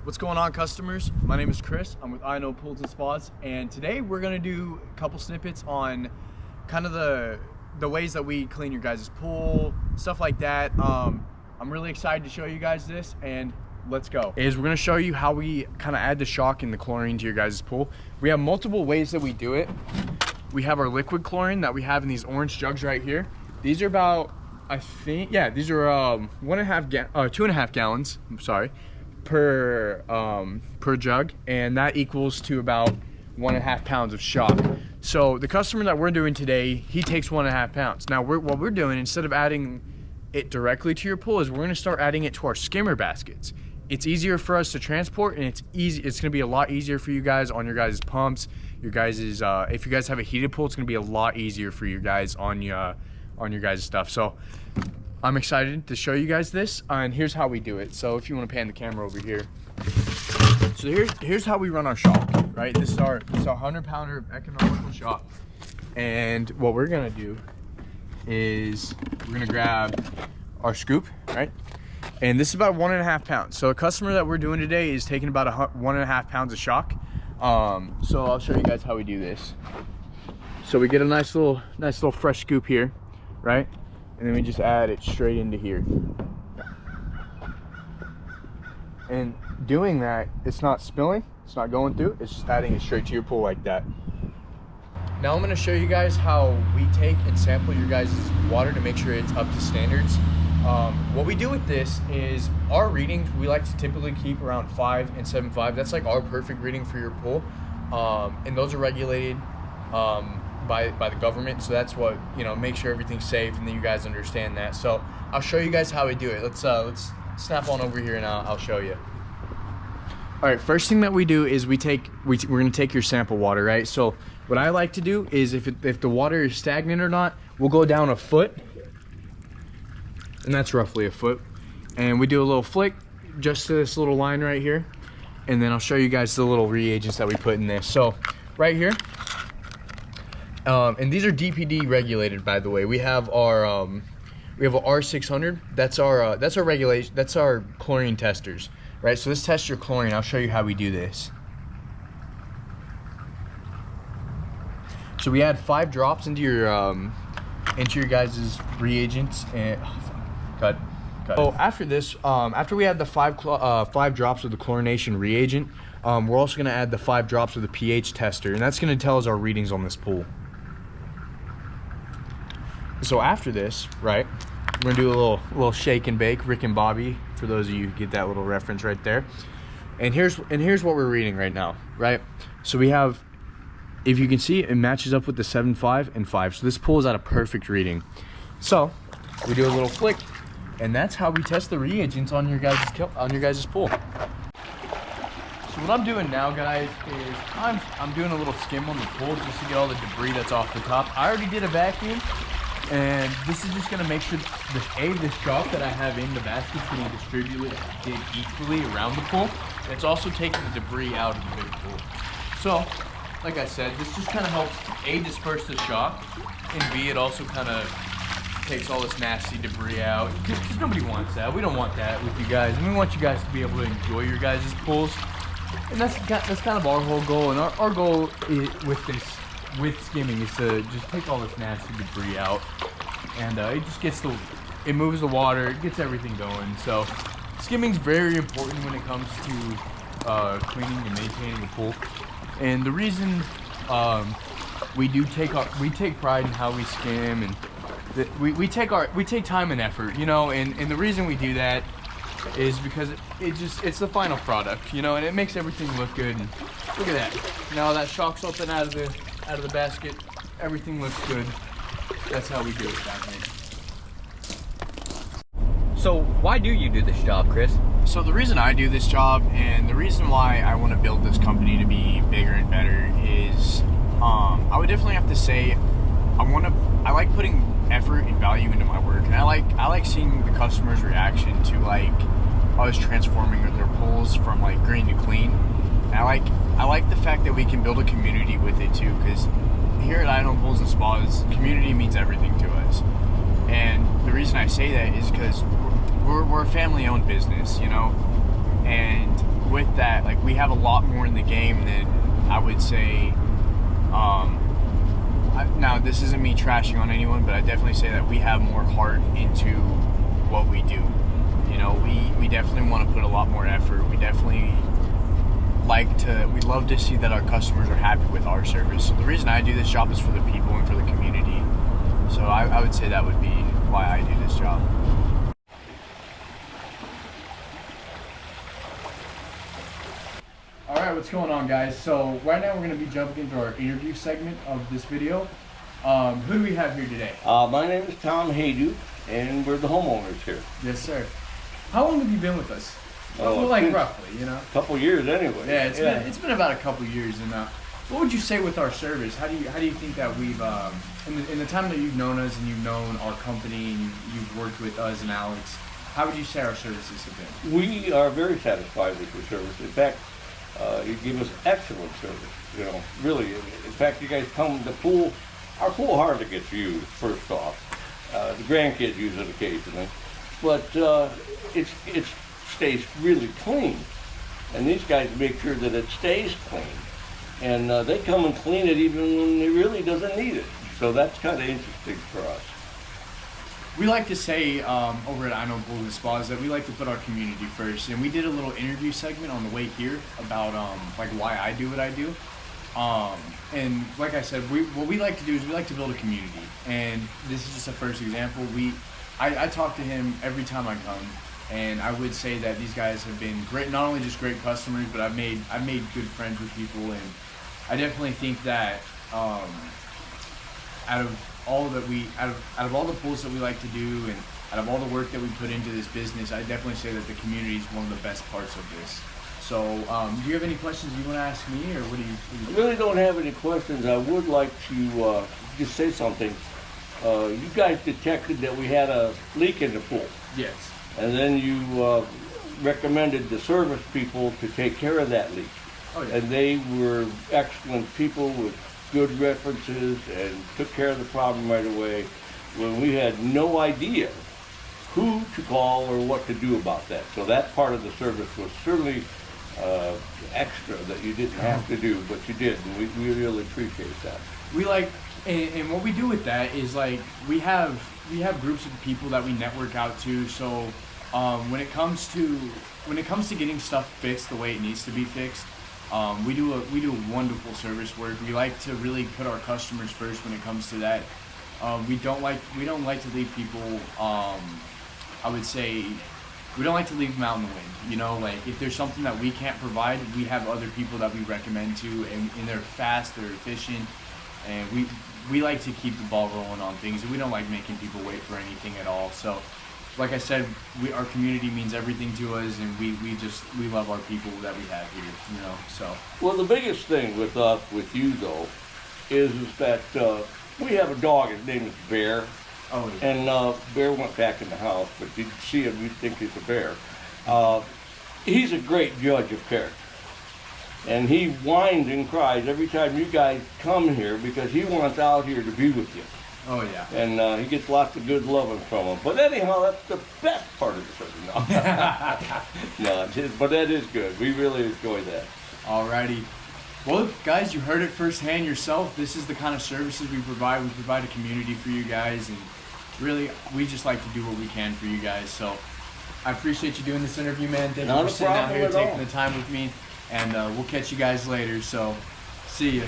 What's going on, customers? My name is Chris. I'm with aino Pools and Spas, and today we're gonna do a couple snippets on kind of the ways that we clean your guys' pool, stuff like that. I'm really excited to show you guys this, and let's go. We're gonna show you how we kind of add the shock and the chlorine to your guys' pool. We have multiple ways that we do it. We have our liquid chlorine that we have in these orange jugs right here. These are about, I think, yeah, these are 2.5 gallons. I'm sorry. Per jug, and that equals to about 1.5 pounds of shock. So the customer that we're doing today, he takes 1.5 pounds. Now what we're doing, instead of adding it directly to your pool, is we're going to start adding it to our skimmer baskets. It's easier for us to transport, and it's going to be a lot easier for you guys on your guys' pumps, your guys' if you guys have a heated pool, it's going to be a lot easier for you guys on your guys' stuff. So I'm excited to show you guys this, and here's how we do it. So if you want to pan the camera over here. So here's how we run our shock, right? This is our 100-pounder economical shock. And what we're gonna do is we're gonna grab our scoop, right? And this is about 1.5 pounds. So a customer that we're doing today is taking about 1.5 pounds of shock. So I'll show you guys how we do this. So we get a nice little fresh scoop here, right? And then we just add it straight into here. And doing that, it's not spilling, it's not going through, it's just adding it straight to your pool like that. Now I'm gonna show you guys how we take and sample your guys' water to make sure it's up to standards. What we do with this is our readings, we like to typically keep around 5 and 7.5. That's like our perfect reading for your pool. And those are regulated by the government, so that's what, you know, make sure everything's safe, and then you guys understand that. So I'll show you guys how we do it. Let's snap on over here and I'll show you. All right, first thing that we do is we're gonna take your sample water, right? So what I like to do is if the water is stagnant or not, we'll go down a foot, and that's roughly a foot, and we do a little flick just to this little line right here, and then I'll show you guys the little reagents that we put in this. So right here, and these are DPD regulated, by the way. We have our R600. That's our regulation. That's our chlorine testers, right? So this tests your chlorine. I'll show you how we do this. So we add 5 drops into your guys' reagents, and cut. So after this, after we add the 5 drops of the chlorination reagent, we're also going to add the 5 drops of the pH tester, and that's going to tell us our readings on this pool. So after this, right, we're gonna do a little shake and bake, Rick and Bobby, for those of you who get that little reference right there. And here's what we're reading right now, right? So we have, if you can see, it matches up with the 7.5 and 5. So this pool is at a perfect reading. So we do a little flick, and that's how we test the reagents on your guys' pool. So what I'm doing now, guys, is I'm doing a little skim on the pool just to get all the debris that's off the top. I already did a vacuum. And this is just going to make sure this shock that I have in the basket is getting distributed equally around the pool. It's also taking the debris out of the big pool. So, like I said, this just kind of helps A, disperse the shock, and B, it also kind of takes all this nasty debris out. Because nobody wants that. We don't want that with you guys. And we want you guys to be able to enjoy your guys' pools. And that's kind of our whole goal. And our goal with skimming is to just take all this nasty debris out, and it moves the water, it gets everything going. So skimming's very important when it comes to cleaning and maintaining a pool. And the reason we take pride in how we skim, and we take time and effort, you know, and the reason we do that is because it's the final product, you know, and it makes everything look good. And look at that, now that shock's open out of the basket, everything looks good. That's how we do it down here. So why do you do this job, Chris? So the reason I do this job, and the reason why I want to build this company to be bigger and better, is I would definitely have to say I like putting effort and value into my work, and I like seeing the customer's reaction to like us transforming their pools from like green to clean. And I like the fact that we can build a community with it too, because here at aino Pools and Spas, community means everything to us. And the reason I say that is because we're a family-owned business, you know, and with that, like we have a lot more in the game than I would say. Now this isn't me trashing on anyone, but I definitely say that we have more heart into what we do. You know, we definitely want to put a lot more effort. We definitely we love to see that our customers are happy with our service. So the reason I do this job is for the people and for the community. So I would say that would be why I do this job. All right, what's going on, guys? So right now we're going to be jumping into our interview segment of this video. Who do we have here today? My name is Tom Haydu, and we're the homeowners here. Yes, sir. How long have you been with us? Oh, like roughly, you know. A couple years anyway. Yeah, it's been about a couple years. And what would you say with our service? How do you think that we've in the time that you've known us and you've known our company and you've worked with us and Alex, how would you say our services have been? We are very satisfied with your service. In fact, you give us excellent service. You know, really. In fact, you guys come to the pool. Our pool hardly gets used. First off, the grandkids use it occasionally, but it stays really clean. And these guys make sure that it stays clean. And they come and clean it even when it really doesn't need it. So that's kind of interesting for us. We like to say over at Aino Spas that we like to put our community first, and we did a little interview segment on the way here about like why I do what I do. And like I said, what we like to do is we like to build a community, and this is just a first example. I talk to him every time I come, and I would say that these guys have been great, not only just great customers, but I've made good friends with people, and I definitely think that out of all the pools that we like to do, and out of all the work that we put into this business, I definitely say that the community is one of the best parts of this. So, do you have any questions you want to ask me, or what do you? I really don't have any questions. I would like to just say something. You guys detected that we had a leak in the pool. Yes. And then you recommended the service people to take care of that leak. Oh, yeah. And they were excellent people with good references and took care of the problem right away when we had no idea who to call or what to do about that. So that part of the service was certainly extra that you didn't have to do, but you did, and we really appreciate that. We like, and what we do with that is like we have groups of people that we network out to. So when it comes to getting stuff fixed the way it needs to be fixed, we do wonderful service work. We like to really put our customers first when it comes to that. We don't like to leave people. I would say we don't like to leave them out in the wind. You know, like if there's something that we can't provide, we have other people that we recommend to, and they're fast, they're efficient, and we like to keep the ball rolling on things. We don't like making people wait for anything at all. So, like I said, our community means everything to us, and we love our people that we have here. You know, so. Well, the biggest thing with you though, is that we have a dog. His name is Bear. Oh, yeah. And Bear went back in the house, but you see him, you think he's a bear. He's a great judge of character. And he whines and cries every time you guys come here because he wants out here to be with you. Oh, yeah. And he gets lots of good loving from him. But anyhow, that's the best part of the service. No, but that is good. We really enjoy that. Alrighty. Well, guys, you heard it firsthand yourself. This is the kind of services we provide. We provide a community for you guys, and really, we just like to do what we can for you guys. So I appreciate you doing this interview, man. Thank you for sitting out here, taking the time with me, and we'll catch you guys later. So see ya.